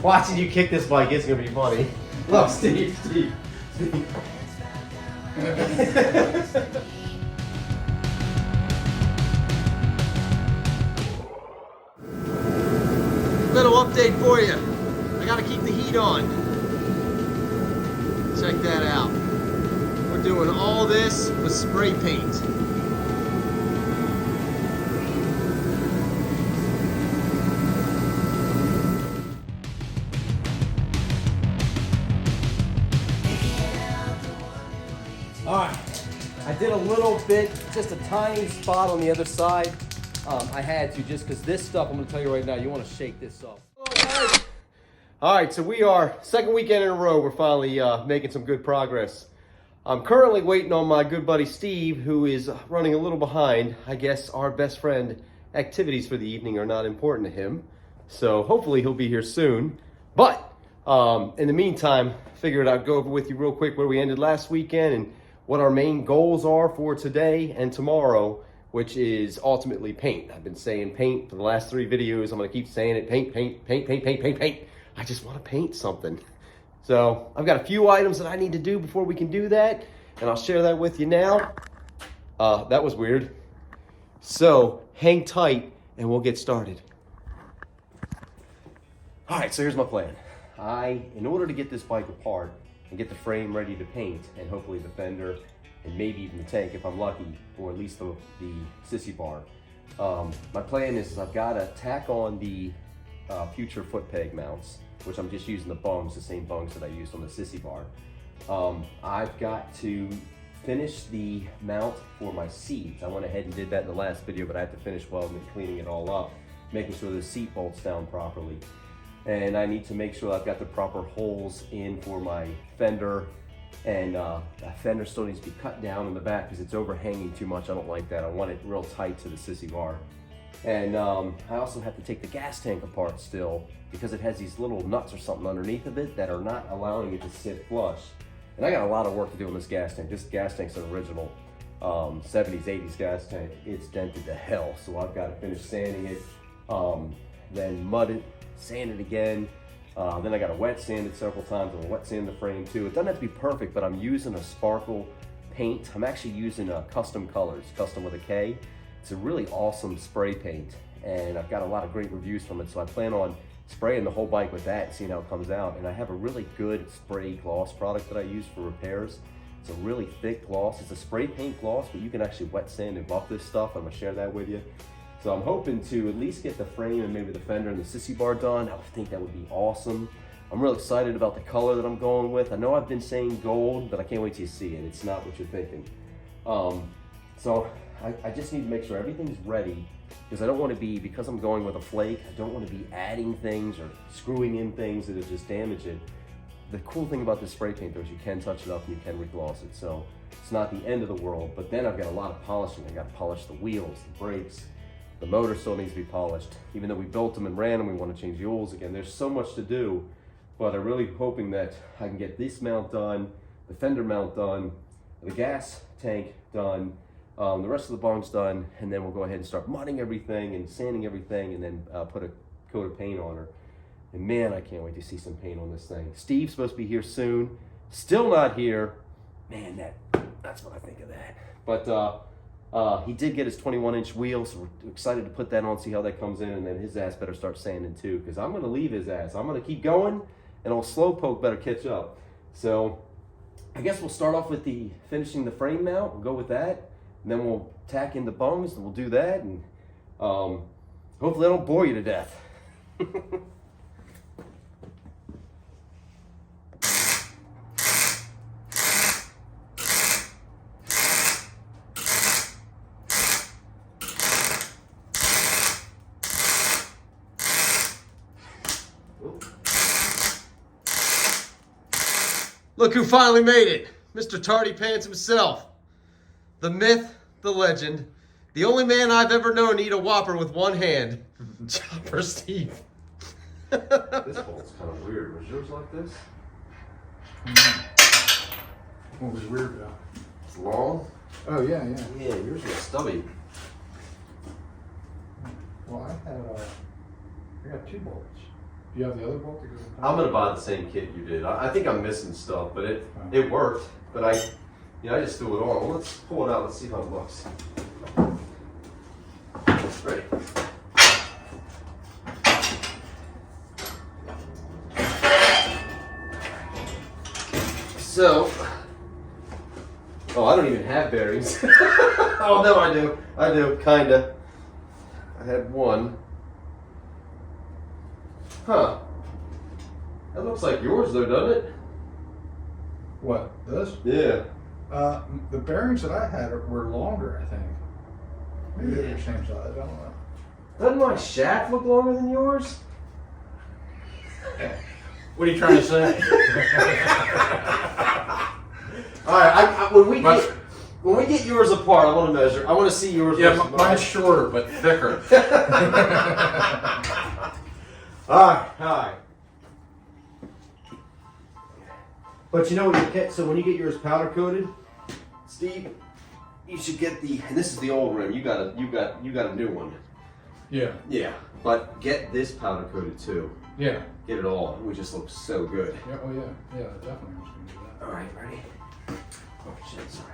Watching you kick this bike is gonna be funny. Look, Steve. Little update for you. I gotta keep the heat on. Check that out. We're doing all this with spray paint. All right, I did a little bit, just a tiny spot on the other side. I had to just because this stuff, I'm gonna tell you right now, you wanna shake this up. All right, so we are, second weekend in a row, we're finally making some good progress. I'm currently waiting on my good buddy Steve, who is running a little behind. I guess our best friend activities for the evening are not important to him. So hopefully he'll be here soon. But in the meantime, figured I'd go over with you real quick where we ended last weekend and what our main goals are for today and tomorrow, which is ultimately paint. I've been saying paint for the last 3 videos. I'm gonna keep saying it, paint, paint, paint, paint, paint, paint, paint. I just wanna paint something. So I've got a few items that I need to do before we can do that, and I'll share that with you now. That was weird. So hang tight and we'll get started. All right, so here's my plan. In order to get this bike apart and get the frame ready to paint, and hopefully the fender, and maybe even the tank if I'm lucky, or at least the sissy bar. My plan is I've got to tack on the future foot peg mounts, which I'm just using the bungs, the same bungs that I used on the sissy bar. I've got to finish the mount for my seats. I went ahead and did that in the last video, but I have to finish welding and cleaning it all up, making sure the seat bolts down properly. And I need to make sure I've got the proper holes in for my fender, and that fender still needs to be cut down in the back because it's overhanging too much. I don't like that. I want it real tight to the sissy bar. And I also have to take the gas tank apart still because it has these little nuts or something underneath of it that are not allowing it to sit flush. And I got a lot of work to do on this gas tank. This gas tank's an original 70s, 80s gas tank. It's dented to hell, so I've got to finish sanding it, then mud it, sand it again. Then I got to wet sand it several times. I'm gonna wet sand the frame too. It doesn't have to be perfect, but I'm using a sparkle paint. I'm actually using Kustom Colors, Kustom with a K. It's a really awesome spray paint, and I've got a lot of great reviews from it, so I plan on spraying the whole bike with that and seeing how it comes out. And I have a really good spray gloss product that I use for repairs. It's a really thick gloss. It's a spray paint gloss, but you can actually wet sand and buff this stuff. I'm gonna share that with you. So I'm hoping to at least get the frame and maybe the fender and the sissy bar done. I think that would be awesome. I'm real excited about the color that I'm going with. I know I've been saying gold, but I can't wait till you see it. It's not what you're thinking. So I just need to make sure everything's ready, because I don't want to be, because I'm going with a flake, I don't want to be adding things or screwing in things that would just damage it. The cool thing about this spray paint though is you can touch it up and you can regloss it. So it's not the end of the world, but then I've got a lot of polishing. I got to polish the wheels, the brakes, the motor still needs to be polished. Even though we built them and ran them, we want to change the oils again. There's so much to do, but I'm really hoping that I can get this mount done, the fender mount done, the gas tank done, the rest of the bungs done, and then we'll go ahead and start mudding everything and sanding everything, and then put a coat of paint on her. And man, I can't wait to see some paint on this thing. Steve's supposed to be here soon. Still not here. Man, that's what I think of that. But he did get his 21-inch wheel, so we're excited to put that on, see how that comes in, and then his ass better start sanding too, because I'm going to leave his ass. I'm going to keep going, and old Slowpoke better catch up. So I guess we'll start off with the finishing the frame mount. We'll go with that, and then we'll tack in the bungs, and we'll do that, and hopefully I don't bore you to death. Look who finally made it. Mr. Tardy Pants himself. The myth, the legend. The only man I've ever known to eat a Whopper with one hand. Chopper Steve. This bolt's kind of weird. Was yours like this? What was weird about it? It's long? Oh, yeah. Yeah, yours was stubby. Well, I got 2 bolts. You have the other bolt that goes in I'm gonna buy the same kit you did. I think I'm missing stuff, but it worked. But I just threw it on. Well, let's pull it out. Let's see how it looks. Ready? So, oh, I don't even have bearings. Oh no, I do. I do, kinda. I had one. Huh. That looks like yours though, doesn't it? What, this? Yeah. The bearings that I had were longer, I think. Maybe they're the same size, I don't know. Doesn't my shaft look longer than yours? What are you trying to say? All right, when we get yours apart, I want to measure. I want to see yours. Yeah, mine's shorter but thicker. All right. But you know what you get? So when you get yours powder coated, Steve, you should get and this is the old rim. You got a new one. Yeah. Yeah. But get this powder coated too. Yeah. Get it all. It would just look so good. Yeah. Oh yeah. Yeah. Definitely was gonna do that. All right, ready? Oh shit! Sorry.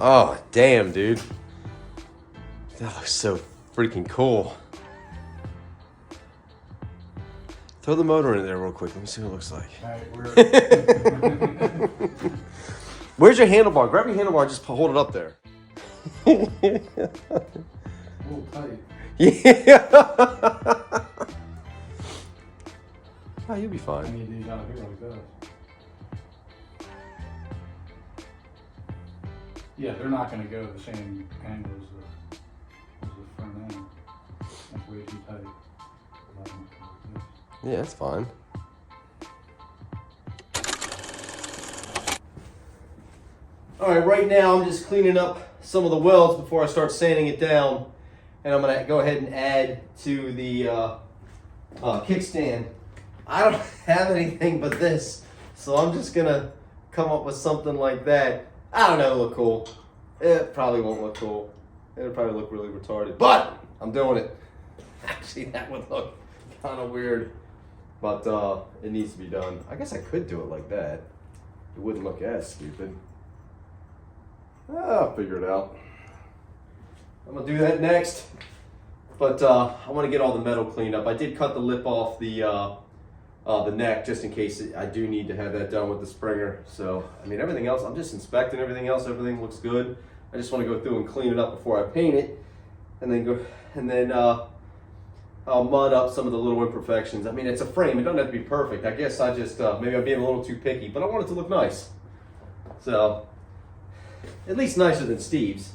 Oh, damn, dude. That looks so freaking cool. Throw the motor in there real quick. Let me see what it looks like. All right, Where's your handlebar? Grab your handlebar and just hold it up there. a little tight. Yeah. Oh, you'll be I fine. need these out here like that. Yeah, they're not going to go the same angle as the front end. That's way too tight. Yeah, that's fine. All right, right now I'm just cleaning up some of the welds before I start sanding it down. And I'm gonna go ahead and add to the kickstand. I don't have anything but this, so I'm just gonna come up with something like that. I don't know, it'll look cool. It probably won't look cool. It'll probably look really retarded, but I'm doing it. Actually, that would look kind of weird, but it needs to be done. I guess I could do it like that. It wouldn't look as stupid. I'll figure it out. I'm gonna do that next, but I want to get all the metal cleaned up. I did cut the lip off the neck just in case I do need to have that done with the Springer. So, I mean, everything else, I'm just inspecting everything else. Everything looks good. I just want to go through and clean it up before I paint it, and then I'll mud up some of the little imperfections. I mean, it's a frame. It doesn't have to be perfect. I guess I just, maybe I'm being a little too picky, but I want it to look nice. So, at least nicer than Steve's.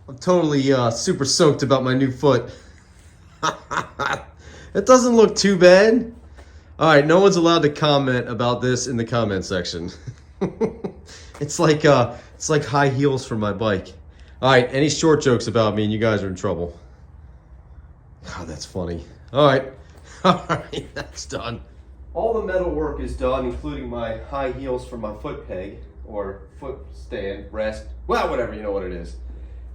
I'm totally super soaked about my new foot. It doesn't look too bad. All right, no one's allowed to comment about this in the comment section. It's like high heels for my bike. All right, any short jokes about me and you guys are in trouble. God, that's funny. All right, that's done. All the metal work is done, including my high heels for my foot peg or foot stand, rest, well, whatever, you know what it is.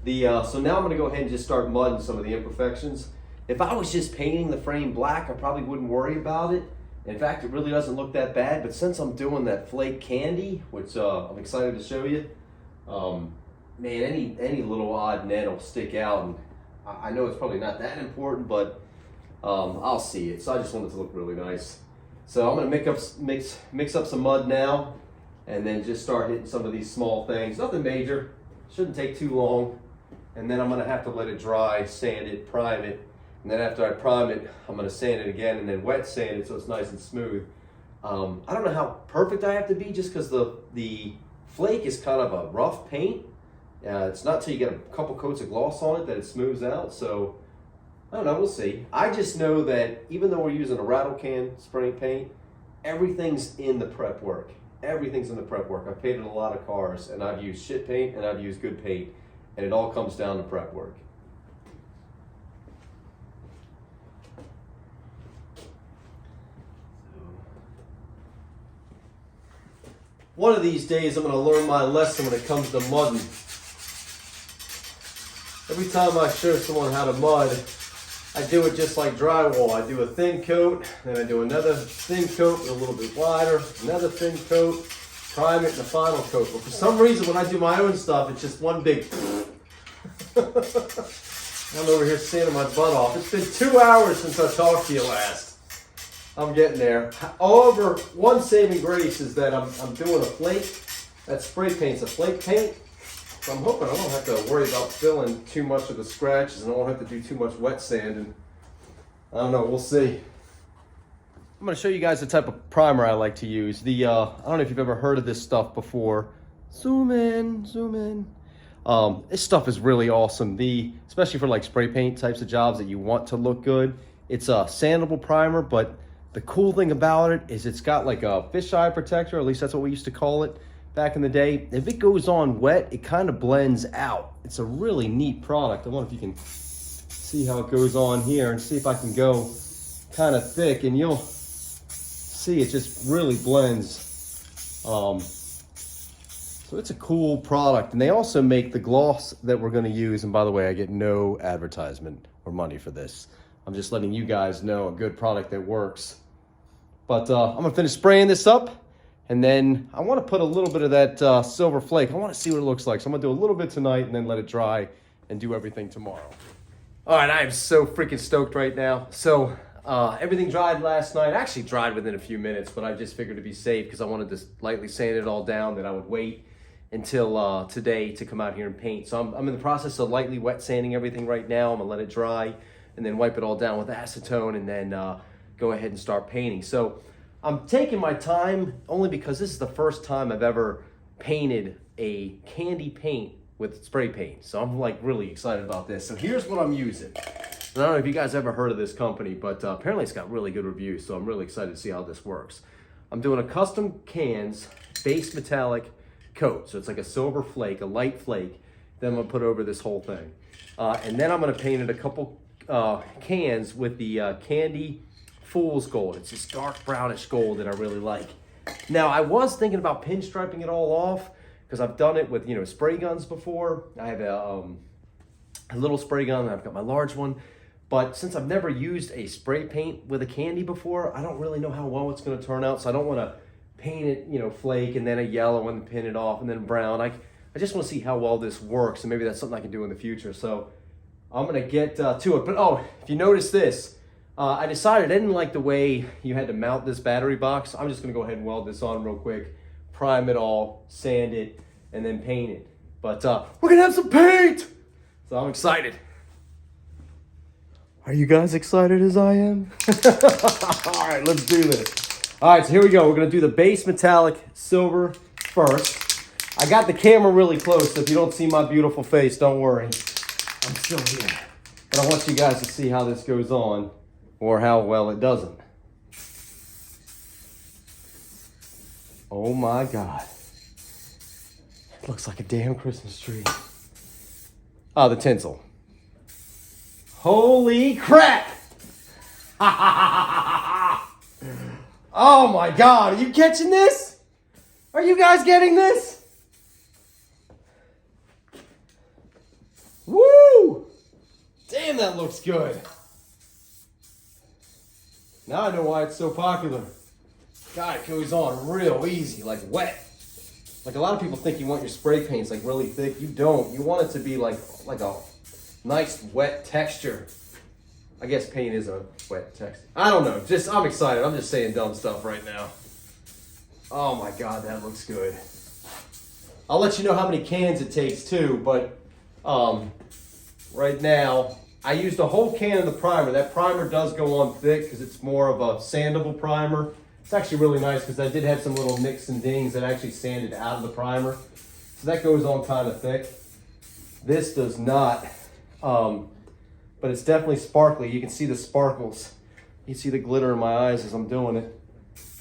So now I'm gonna go ahead and just start mudding some of the imperfections. If I was just painting the frame black, I probably wouldn't worry about it. In fact, it really doesn't look that bad, but since I'm doing that flake candy, which I'm excited to show you, man, any little odd net will stick out, and I know it's probably not that important, but I'll see it. So I just want it to look really nice. So I'm gonna mix up some mud now, and then just start hitting some of these small things. Nothing major, shouldn't take too long. And then I'm gonna have to let it dry, sand it, prime it. And then after I prime it, I'm gonna sand it again and then wet sand it so it's nice and smooth. I don't know how perfect I have to be just because the flake is kind of a rough paint. It's not till you get a couple coats of gloss on it that it smooths out. So I don't know, we'll see. I just know that even though we're using a rattle can spray paint, everything's in the prep work. Everything's in the prep work. I've painted a lot of cars and I've used shit paint and I've used good paint, and it all comes down to prep work. one of these days I'm going to learn my lesson when it comes to mudding. Every time I show someone how to mud, I do it just like drywall. I do a thin coat, then I do another thin coat, a little bit wider, another thin coat, prime it, and a final coat. But for some reason, when I do my own stuff, it's just one big... I'm over here sanding my butt off. It's been 2 hours since I talked to you last. I'm getting there. However, one saving grace is that I'm doing a flake. That spray paint's a flake paint. So I'm hoping I won't have to worry about filling too much of the scratches and I won't have to do too much wet sanding. I don't know, we'll see. I'm going to show you guys the type of primer I like to use. I don't know if you've ever heard of this stuff before. Zoom in, zoom in. This stuff is really awesome. Especially for like spray paint types of jobs that you want to look good. It's a sandable primer, but the cool thing about it is it's got like a fisheye protector, at least that's what we used to call it back in the day. If it goes on wet, it kind of blends out. It's a really neat product. I wonder if you can see how it goes on here and see if I can go kind of thick and you'll see it just really blends. So it's a cool product. And they also make the gloss that we're going to use. And by the way, I get no advertisement or money for this. I'm just letting you guys know a good product that works. But I'm going to finish spraying this up. And then I want to put a little bit of that silver flake. I want to see what it looks like. So I'm going to do a little bit tonight and then let it dry and do everything tomorrow. All right, I am so freaking stoked right now. So everything dried last night. Actually dried within a few minutes, but I just figured to be safe because I wanted to lightly sand it all down, that I would wait until today to come out here and paint. So I'm in the process of lightly wet sanding everything right now. I'm going to let it dry and then wipe it all down with acetone and then go ahead and start painting. So I'm taking my time only because this is the first time I've ever painted a candy paint with spray paint. So I'm like really excited about this. So here's what I'm using. I don't know if you guys ever heard of this company, but apparently it's got really good reviews. So I'm really excited to see how this works. I'm doing a Kustom Canz base metallic coat. So it's like a silver flake, a light flake. Then I'm gonna put over this whole thing. And then I'm gonna paint it a couple cans with the Candy Fool's Gold. It's this dark brownish gold that I really like. Now I was thinking about pinstriping it all off because I've done it with, you know, spray guns before. I have a little spray gun, and I've got my large one. But since I've never used a spray paint with a candy before, I don't really know how well it's gonna turn out. So I don't wanna paint it, you know, flake and then a yellow and pin it off and then brown. I just wanna see how well this works and maybe that's something I can do in the future. So I'm gonna get to it. But oh, if you notice this, I decided I didn't like the way you had to mount this battery box. I'm just gonna go ahead and weld this on real quick, prime it all, sand it, and then paint it. But we're gonna have some paint! So I'm excited. Are you guys excited as I am? All right, let's do this. All right, so here we go. We're gonna do the base metallic silver first. I got the camera really close, so if you don't see my beautiful face, don't worry. I'm still here. But I want you guys to see how this goes on, or how well it doesn't. Oh my God. It looks like a damn Christmas tree. Oh, the tinsel. Holy crap! Oh my God, are you catching this? Are you guys getting this? Woo! Damn, that looks good. Now I know why it's so popular. God, it goes on real easy, like wet. Like a lot of people think you want your spray paints like really thick. You don't. You want it to be like a nice wet texture. I guess paint is a wet texture. I don't know. I'm excited. I'm just saying dumb stuff right now. Oh my God, that looks good. I'll let you know how many cans it takes too, but right now I used a whole can of the primer. That primer does go on thick because it's more of a sandable primer. It's actually really nice because I did have some little nicks and dings that actually sanded out of the primer. So that goes on kind of thick. This does not, but it's definitely sparkly. You can see the sparkles. You can see the glitter in my eyes as I'm doing it.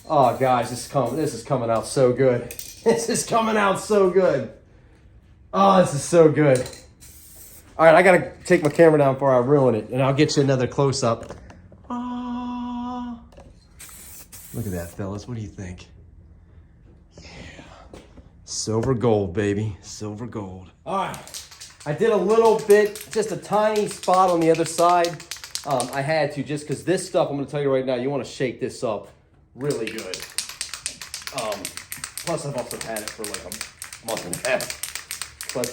Oh guys, this is coming out so good. This is coming out so good. Oh, this is so good. All right, I gotta take my camera down before I ruin it, and I'll get you another close-up. Look at that, fellas. What do you think? Yeah. Silver gold, baby. Silver gold. All right. I did a little bit, just a tiny spot on the other side. I had to just because this stuff, I'm going to tell you right now, you want to shake this up really good. Plus, I've also had it for like a month and a half. But,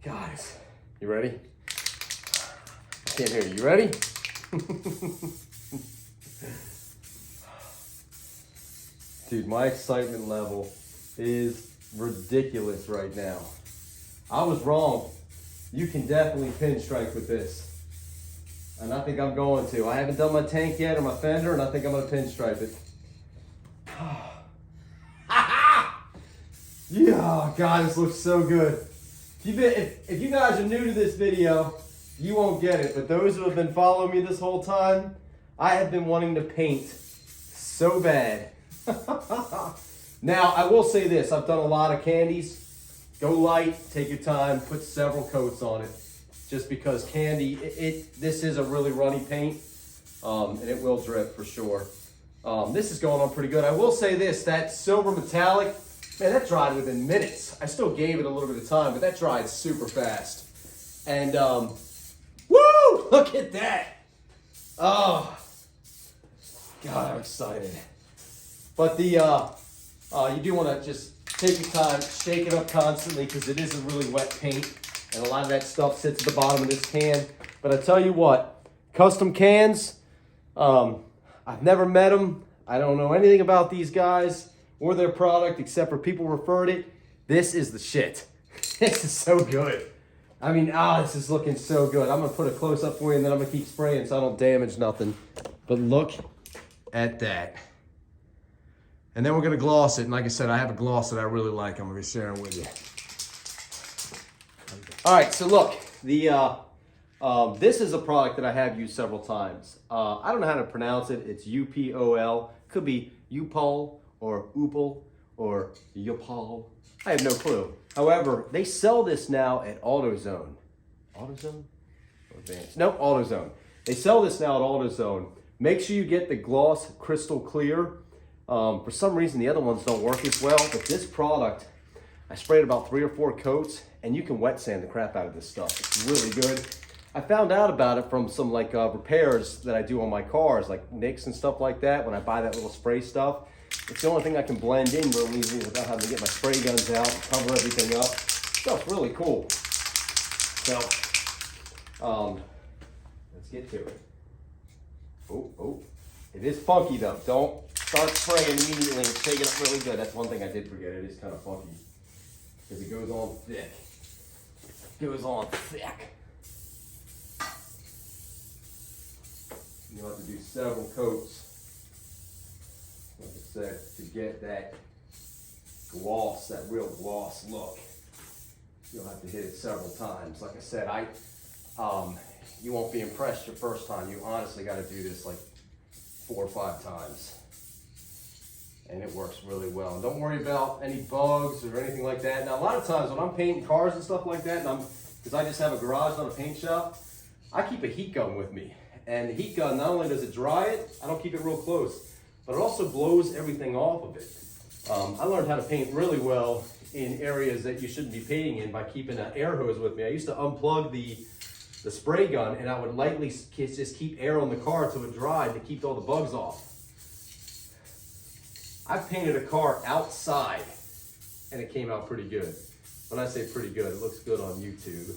guys, you ready? I can't hear you. You ready? Dude, my excitement level is ridiculous right now. I was wrong. You can definitely pinstripe with this. And I think I'm going to. I haven't done my tank yet or my fender, and I think I'm going to pinstripe it. Yeah, God, this looks so good. If you guys are new to this video, you won't get it. But those who have been following me this whole time, I have been wanting to paint so bad. Now, I will say this. I've done a lot of candies. Go light, take your time, put several coats on it. Just because candy, this is a really runny paint, and it will drip for sure. This is going on pretty good. I will say this, that silver metallic, man, that dried within minutes. I still gave it a little bit of time, but that dried super fast. And, woo, look at that. Oh, God, I'm excited. But you do want to just take your time, shake it up constantly because it is a really wet paint. And a lot of that stuff sits at the bottom of this can. But I tell you what, Kustom Canz, I've never met them. I don't know anything about these guys or their product except for people referred it. This is the shit. This is so good. I mean, this is looking so good. I'm going to put a close up for you and then I'm going to keep spraying so I don't damage nothing. But look at that. And then we're going to gloss it. And like I said, I have a gloss that I really like. I'm going to be sharing with you. All right, so look, this is a product that I have used several times. I don't know how to pronounce it. It's U-P-O-L. Could be U-Pol or Upol or Yupol. I have no clue. However, they sell this now at AutoZone. AutoZone? Or Advanced? No, AutoZone. They sell this now at AutoZone. Make sure you get the gloss crystal clear. For some reason, the other ones don't work as well, but this product, I sprayed about 3 or 4 coats, and you can wet sand the crap out of this stuff. It's really good. I found out about it from some repairs that I do on my cars, like nicks and stuff like that. When I buy that little spray stuff, it's the only thing I can blend in real easy without having to get my spray guns out and cover everything up. Stuff's really cool. So, let's get to it. Oh, it is funky though. Don't start spraying immediately and shake it up really good. That's one thing I did forget. It is kind of funky because it goes on thick. Goes on thick. You'll have to do several coats, like I said, to get that gloss, that real gloss look. You'll have to hit it several times. Like I said, you won't be impressed your first time. You honestly got to do this like 4 or 5 times. And it works really well. And don't worry about any bugs or anything like that. Now, a lot of times when I'm painting cars and stuff like that, because I just have a garage, not a paint shop, I keep a heat gun with me. And the heat gun, not only does it dry it, I don't keep it real close, but it also blows everything off of it. I learned how to paint really well in areas that you shouldn't be painting in by keeping an air hose with me. I used to unplug the spray gun and I would lightly just keep air on the car till it dried to keep all the bugs off. I've painted a car outside and it came out pretty good. When I say pretty good, it looks good on YouTube.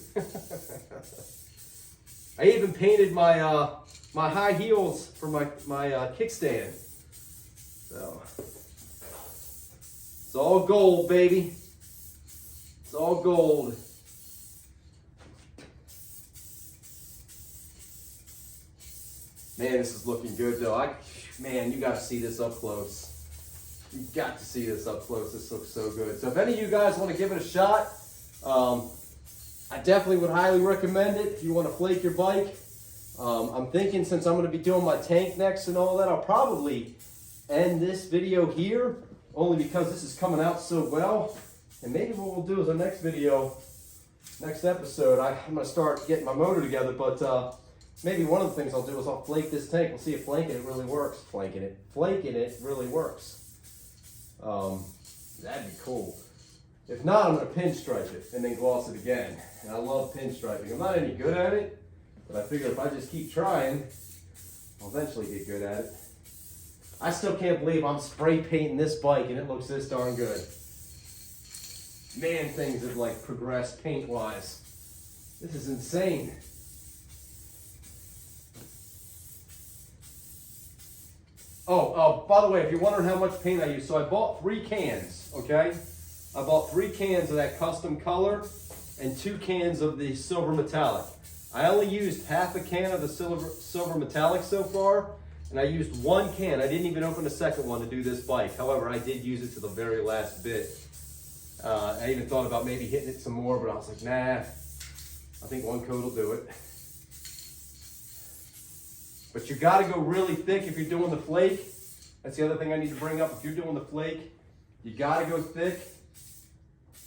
I even painted my my high heels for my kickstand. So it's all gold, baby. It's all gold. Man, this is looking good though. Man, you got to see this up close. You got to see this up close. This looks so good. So if any of you guys want to give it a shot, I definitely would highly recommend it if you want to flake your bike. I'm thinking since I'm going to be doing my tank next and all that, I'll probably end this video here only because this is coming out so well. And maybe what we'll do is our next video, next episode, I'm going to start getting my motor together, but maybe one of the things I'll do is I'll flake this tank. We'll see if flaking it really works. Flaking it really works. That'd be cool. If not, I'm gonna pinstripe it and then gloss it again. And I love pinstriping. I'm not any good at it, but I figure if I just keep trying, I'll eventually get good at it. I still can't believe I'm spray painting this bike and it looks this darn good. Man, things have like progressed paint-wise. This is insane. Oh, by the way, if you're wondering how much paint I use, so I bought 3 cans, okay? I bought 3 cans of that custom color and 2 cans of the silver metallic. I only used half a can of the silver metallic so far, and I used 1 can. I didn't even open the second one to do this bike. However, I did use it to the very last bit. I even thought about maybe hitting it some more, but I was like, nah, I think 1 coat will do it. But you gotta go really thick if you're doing the flake. That's the other thing I need to bring up. If you're doing the flake, you gotta go thick.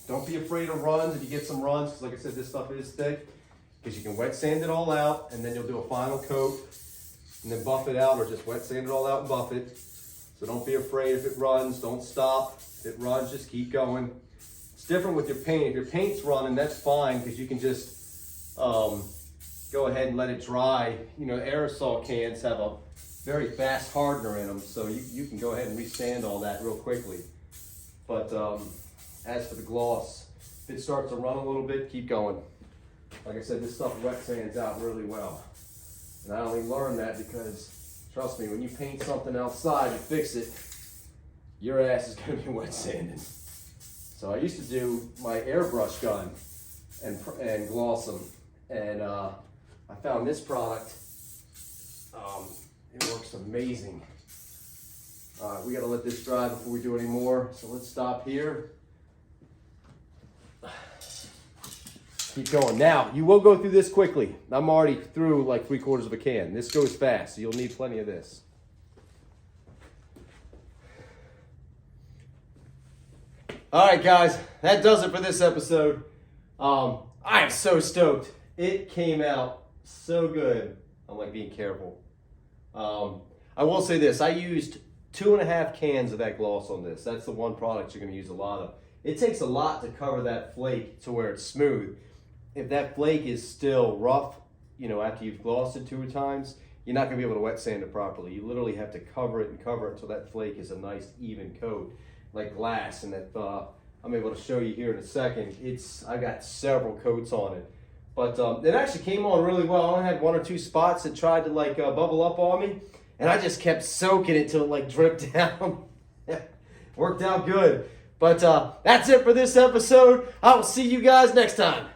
Don't be afraid of runs if you get some runs, because like I said, this stuff is thick, because you can wet sand it all out, and then you'll do a final coat, and then buff it out, or just wet sand it all out and buff it. So don't be afraid if it runs, don't stop. If it runs, just keep going. It's different with your paint. If your paint's running, that's fine, because you can just go ahead and let it dry. You know, aerosol cans have a very fast hardener in them, so you can go ahead and resand all that real quickly. But as for the gloss, if it starts to run a little bit, keep going. Like I said, this stuff wet sands out really well. And I only learned that because, trust me, when you paint something outside and fix it, your ass is gonna be wet sanded. So I used to do my airbrush gun and gloss them. And I found this product, it works amazing. All right, we gotta let this dry before we do any more. So let's stop here. Keep going. Now, you will go through this quickly. I'm already through like 3/4 of a can. This goes fast, so you'll need plenty of this. All right, guys, that does it for this episode. I am so stoked. It came out so good. I'm like being careful. I will say this, I used 2.5 cans of that gloss on this. That's the one product you're gonna use a lot of. It takes a lot to cover that flake to where it's smooth. If that flake is still rough, you know, after you've glossed it 2 times, you're not gonna be able to wet sand it properly. You literally have to cover it until that flake is a nice even coat, like glass. And that I'm able to show you here in a second. I got several coats on it. But it actually came on really well. I only had 1 or 2 spots that tried to like bubble up on me, and I just kept soaking it till it like dripped down. Worked out good. But that's it for this episode. I will see you guys next time.